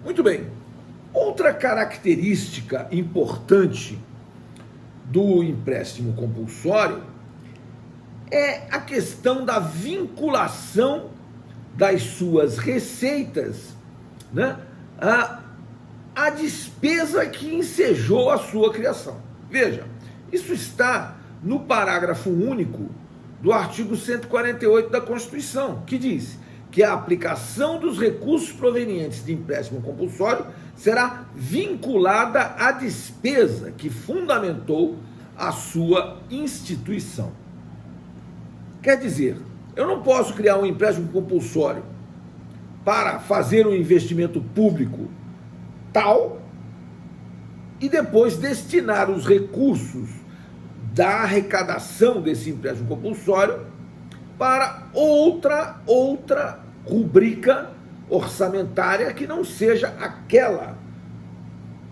Muito bem. Outra característica importante do empréstimo compulsório é a questão da vinculação das suas receitas, né, a despesa que ensejou a sua criação. Veja, isso está no parágrafo único do artigo 148 da Constituição, que diz que a aplicação dos recursos provenientes de empréstimo compulsório será vinculada à despesa que fundamentou a sua instituição. Quer dizer, eu não posso criar um empréstimo compulsório para fazer um investimento público tal e depois destinar os recursos da arrecadação desse empréstimo compulsório para outra rubrica orçamentária que não seja aquela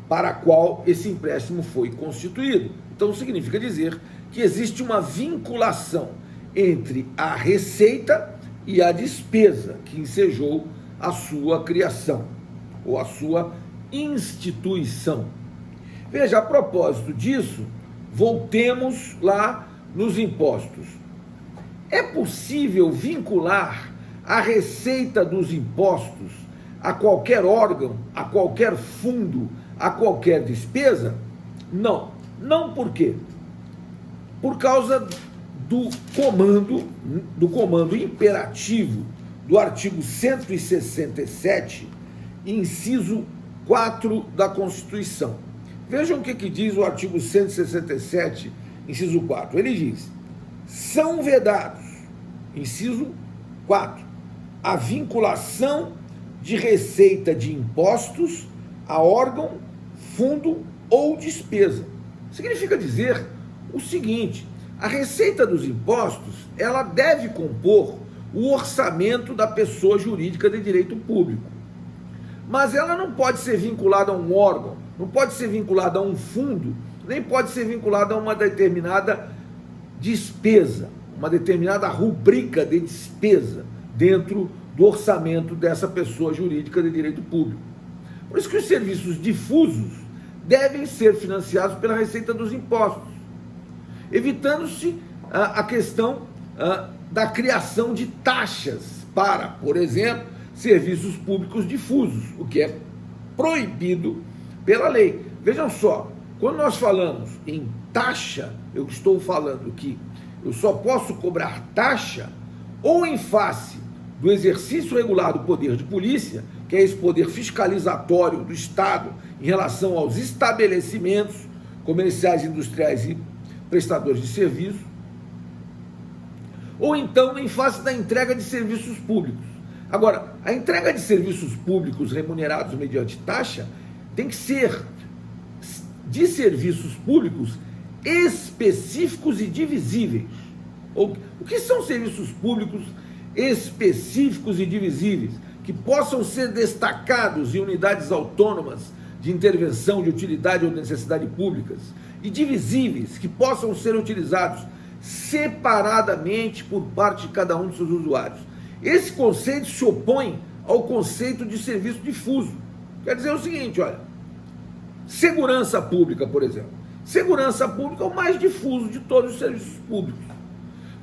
para a qual esse empréstimo foi constituído. Então significa dizer que existe uma vinculação entre a receita e a despesa que ensejou a sua criação ou a sua instituição. Veja, a propósito disso, voltemos lá nos impostos. É possível vincular a receita dos impostos a qualquer órgão, a qualquer fundo, a qualquer despesa? Não. Não por quê? Por causa do comando imperativo do artigo 167, inciso 4 da Constituição. Vejam o que diz o artigo 167, inciso 4. Ele diz: são vedados, inciso 4, a vinculação de receita de impostos a órgão, fundo ou despesa. Significa dizer o seguinte: a receita dos impostos, ela deve compor o orçamento da pessoa jurídica de direito público. Mas ela não pode ser vinculada a um órgão, não pode ser vinculada a um fundo, nem pode ser vinculada a uma determinada despesa, uma determinada rubrica de despesa dentro do orçamento dessa pessoa jurídica de direito público. Por isso que os serviços difusos devem ser financiados pela receita dos impostos, evitando-se a questão da criação de taxas para, por exemplo, serviços públicos difusos, o que é proibido pela lei. Vejam só, quando nós falamos em taxa, eu estou falando que eu só posso cobrar taxa ou em face do exercício regular do poder de polícia, que é esse poder fiscalizatório do Estado em relação aos estabelecimentos comerciais, industriais e prestadores de serviço, ou então em face da entrega de serviços públicos. Agora, a entrega de serviços públicos remunerados mediante taxa tem que ser de serviços públicos específicos e divisíveis. O que são serviços públicos específicos e divisíveis? Que possam ser destacados em unidades autônomas de intervenção, de utilidade ou necessidade públicas, e divisíveis, que possam ser utilizados separadamente por parte de cada um dos seus usuários. Esse conceito se opõe ao conceito de serviço difuso. Quer dizer o seguinte, olha, segurança pública, por exemplo. Segurança pública é o mais difuso de todos os serviços públicos.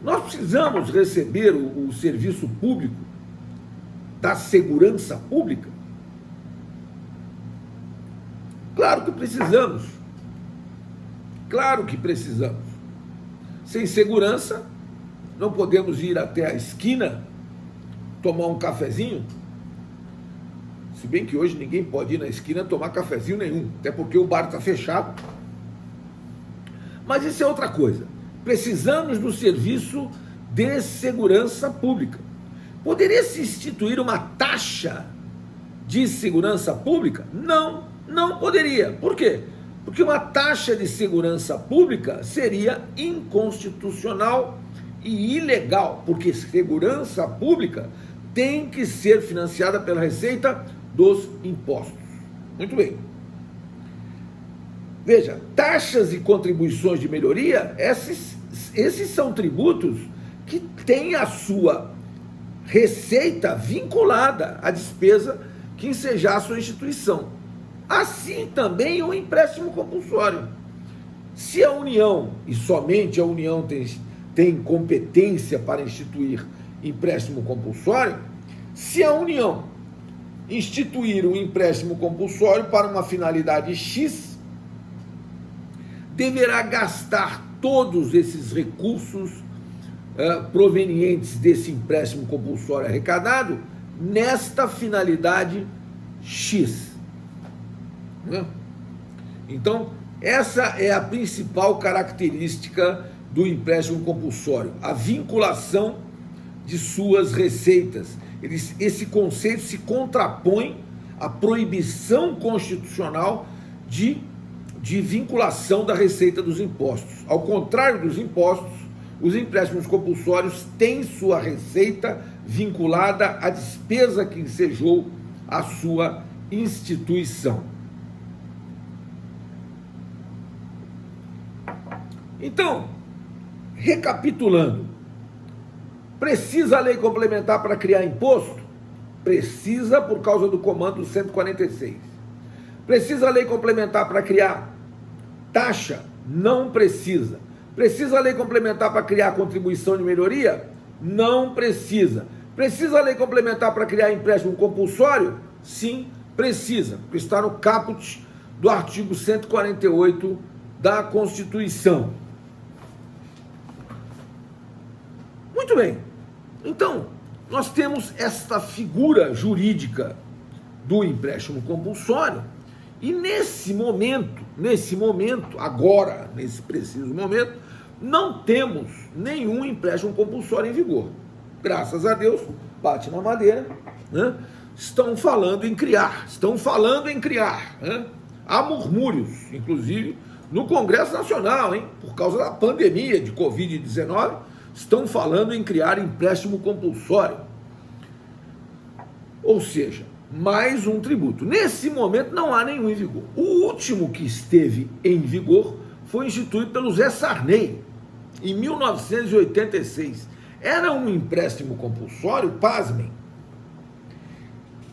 Nós precisamos receber o serviço público da segurança pública? Claro que precisamos. Claro que precisamos. Sem segurança, não podemos ir até a esquina tomar um cafezinho. Se bem que hoje ninguém pode ir na esquina tomar cafezinho nenhum, até porque o bar está fechado. Mas isso é outra coisa. Precisamos do serviço de segurança pública. Poderia se instituir uma taxa de segurança pública? Não, não poderia. Por quê? Porque uma taxa de segurança pública seria inconstitucional e ilegal, porque segurança pública tem que ser financiada pela receita dos impostos. Muito bem. Veja, taxas e contribuições de melhoria, esses são tributos que têm a sua receita vinculada à despesa que ensejar a sua instituição. Assim também o empréstimo compulsório. Se a União, e somente a União tem competência para instituir empréstimo compulsório, se a União instituir um empréstimo compulsório para uma finalidade X, deverá gastar todos esses recursos provenientes desse empréstimo compulsório arrecadado nesta finalidade X. Então, essa é a principal característica do empréstimo compulsório, a vinculação de suas receitas. Esse conceito se contrapõe à proibição constitucional de vinculação da receita dos impostos. Ao contrário dos impostos, os empréstimos compulsórios têm sua receita vinculada à despesa que ensejou a sua instituição. Então, recapitulando, precisa a lei complementar para criar imposto? Precisa, por causa do comando 146. Precisa a lei complementar para criar taxa? Não precisa. Precisa a lei complementar para criar contribuição de melhoria? Não precisa. Precisa a lei complementar para criar empréstimo compulsório? Sim, precisa, porque está no caput do artigo 148 da Constituição. Muito bem, então, nós temos esta figura jurídica do empréstimo compulsório e nesse momento, agora, nesse preciso momento, não temos nenhum empréstimo compulsório em vigor. Graças a Deus, bate na madeira, né? Estão falando em criar. Né? Há murmúrios, inclusive, no Congresso Nacional, por causa da pandemia de Covid-19, estão falando em criar empréstimo compulsório. Ou seja, mais um tributo. Nesse momento não há nenhum em vigor. O último que esteve em vigor foi instituído pelo Zé Sarney, em 1986. Era um empréstimo compulsório, pasmem,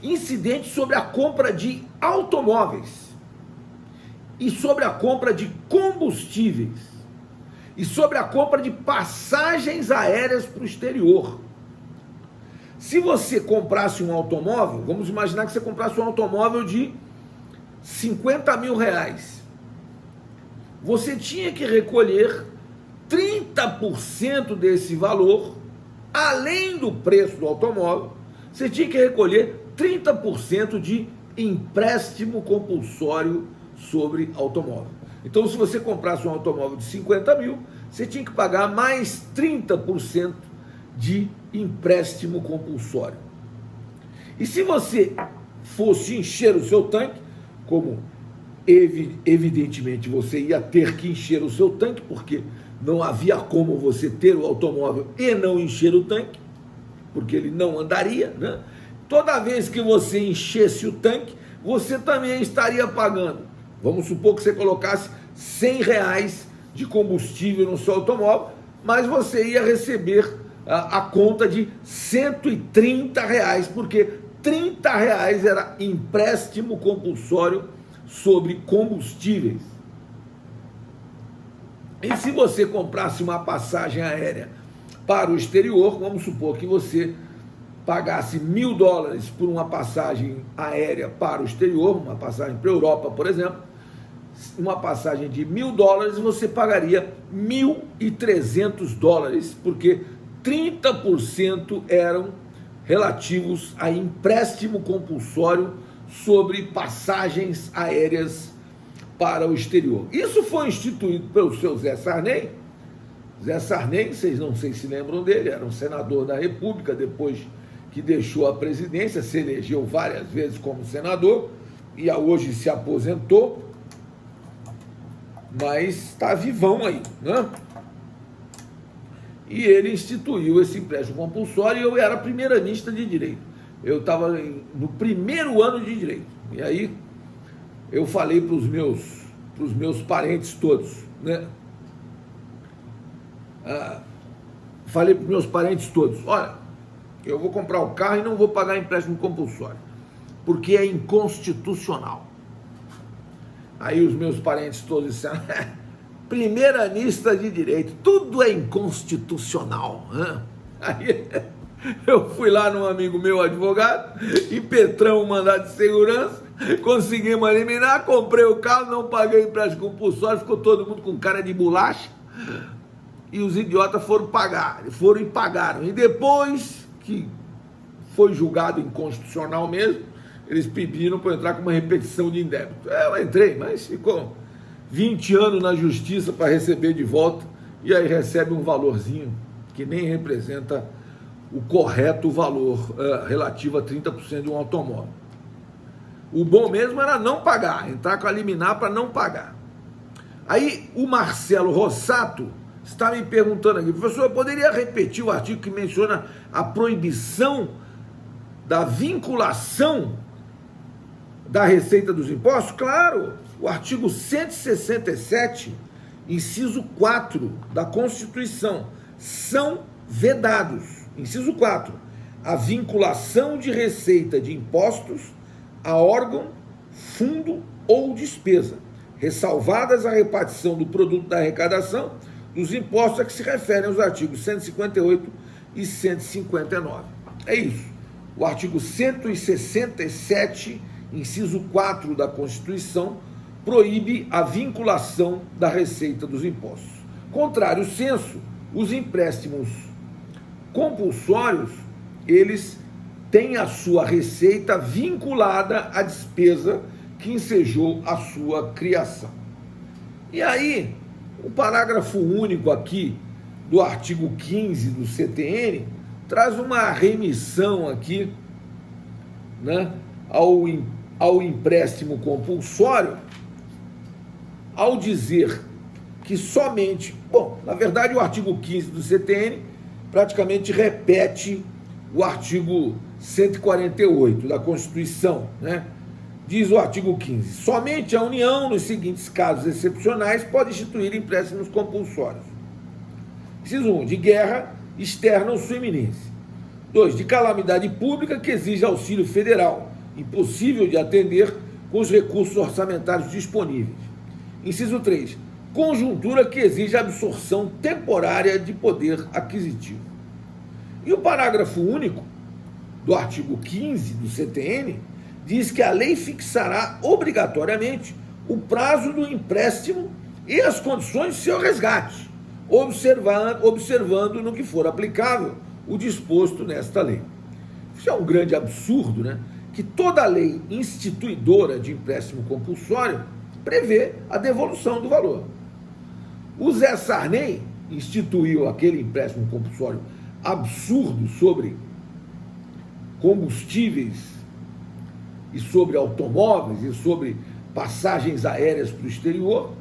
incidente sobre a compra de automóveis e sobre a compra de combustíveis e sobre a compra de passagens aéreas para o exterior. Se você comprasse um automóvel, vamos imaginar que você comprasse um automóvel de 50 mil reais, você tinha que recolher 30% desse valor, além do preço do automóvel, você tinha que recolher 30% de empréstimo compulsório sobre automóvel. Então, se você comprasse um automóvel de 50 mil, você tinha que pagar mais 30% de empréstimo compulsório. E se você fosse encher o seu tanque, como evidentemente você ia ter que encher o seu tanque, porque não havia como você ter o automóvel e não encher o tanque, porque ele não andaria, né? Toda vez que você enchesse o tanque, você também estaria pagando. Vamos supor que você colocasse 100 reais de combustível no seu automóvel, mas você ia receber a conta de 130 reais, porque 30 reais era empréstimo compulsório sobre combustíveis. E se você comprasse uma passagem aérea para o exterior, vamos supor que você pagasse $1.000 por uma passagem aérea para o exterior, uma passagem para a Europa, por exemplo, uma passagem de $1.000, você pagaria $1.300, porque 30% eram relativos a empréstimo compulsório sobre passagens aéreas para o exterior. Isso foi instituído pelo seu Zé Sarney. Zé Sarney, vocês não sei se lembram dele, era um senador da República, depois que deixou a presidência, se elegeu várias vezes como senador, e hoje se aposentou, mas está vivão aí, né? E ele instituiu esse empréstimo compulsório e eu era primeira-ministra de Direito. Eu estava no primeiro ano de Direito. E aí eu falei para os meus parentes todos, né? Falei para os meus parentes todos, olha, eu vou comprar o carro e não vou pagar empréstimo compulsório. porque é inconstitucional. Aí os meus parentes todos disseram, primeiranista de direito, tudo é inconstitucional. Aí eu fui lá num amigo meu advogado, impetramos um mandado de segurança, conseguimos eliminar, comprei o carro, não paguei empréstimo compulsório, ficou todo mundo com cara de bolacha, e os idiotas foram pagar, foram e pagaram. E depois que foi julgado inconstitucional mesmo, eles pediram para eu entrar com uma repetição de indébito. Eu entrei, mas ficou 20 anos na justiça para receber de volta, e aí recebe um valorzinho que nem representa o correto valor relativo a 30% de um automóvel. O bom mesmo era não pagar, entrar com a liminar para não pagar. Aí o Marcelo Rossato está me perguntando aqui, professor, eu poderia repetir o artigo que menciona a proibição da vinculação da receita dos impostos? Claro, o artigo 167, inciso 4 da Constituição, são vedados. Inciso 4, a vinculação de receita de impostos a órgão, fundo ou despesa, ressalvadas a repartição do produto da arrecadação dos impostos a que se referem os artigos 158 e 159. É isso. O artigo 167, inciso 4 da Constituição, proíbe a vinculação da receita dos impostos. Contrário senso, os empréstimos compulsórios, eles têm a sua receita vinculada à despesa que ensejou a sua criação. E aí, o parágrafo único aqui do artigo 15 do CTN traz uma remissão aqui, né, ao empréstimo compulsório, ao dizer que somente, bom, na verdade o artigo 15 do CTN praticamente repete o artigo 148 da Constituição, né? Diz o artigo 15, somente a União, nos seguintes casos excepcionais, pode instituir empréstimos compulsórios. Inciso 1, de guerra externa ou sua iminência. 2, de calamidade pública que exige auxílio federal, impossível de atender com os recursos orçamentários disponíveis. Inciso 3, conjuntura que exige absorção temporária de poder aquisitivo. E o parágrafo único do artigo 15 do CTN diz que a lei fixará obrigatoriamente o prazo do empréstimo e as condições de seu resgate, observando no que for aplicável o disposto nesta lei. Isso é um grande absurdo, né? Que toda lei instituidora de empréstimo compulsório prevê a devolução do valor. O Zé Sarney instituiu aquele empréstimo compulsório absurdo sobre combustíveis e sobre automóveis e sobre passagens aéreas para o exterior.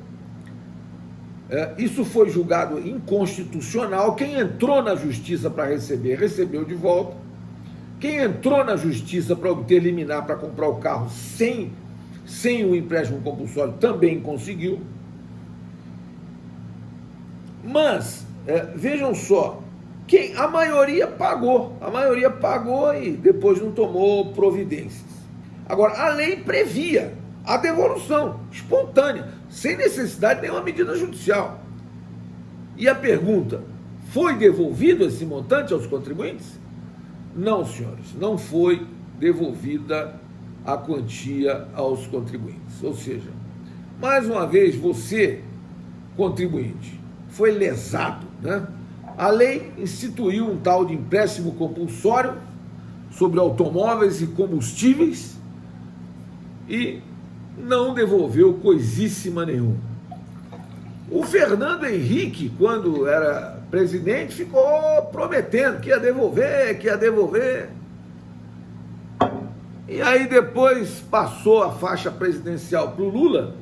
Isso foi julgado inconstitucional. Quem entrou na justiça para receber, recebeu de volta. Quem entrou na justiça para obter liminar para comprar o carro sem o empréstimo compulsório também conseguiu. Mas, vejam só, a maioria pagou e depois não tomou providências. Agora, a lei previa a devolução espontânea, sem necessidade de nenhuma medida judicial. E a pergunta, foi devolvido esse montante aos contribuintes? Não, senhores, não foi devolvida a quantia aos contribuintes. Ou seja, mais uma vez, você, contribuinte, foi lesado, né? A lei instituiu um tal de empréstimo compulsório sobre automóveis e combustíveis e não devolveu coisíssima nenhuma. O Fernando Henrique, quando era presidente, ficou prometendo que ia devolver. E aí depois passou a faixa presidencial para o Lula,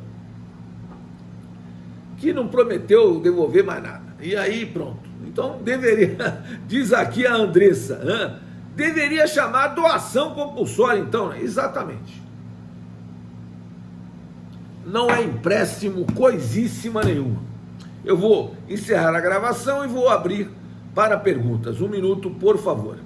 que não prometeu devolver mais nada. E aí pronto. Então deveria, diz aqui a Andressa, deveria chamar doação compulsória então, né? Exatamente. Não é empréstimo coisíssima nenhuma. Eu vou encerrar a gravação e vou abrir para perguntas. 1 minuto, por favor.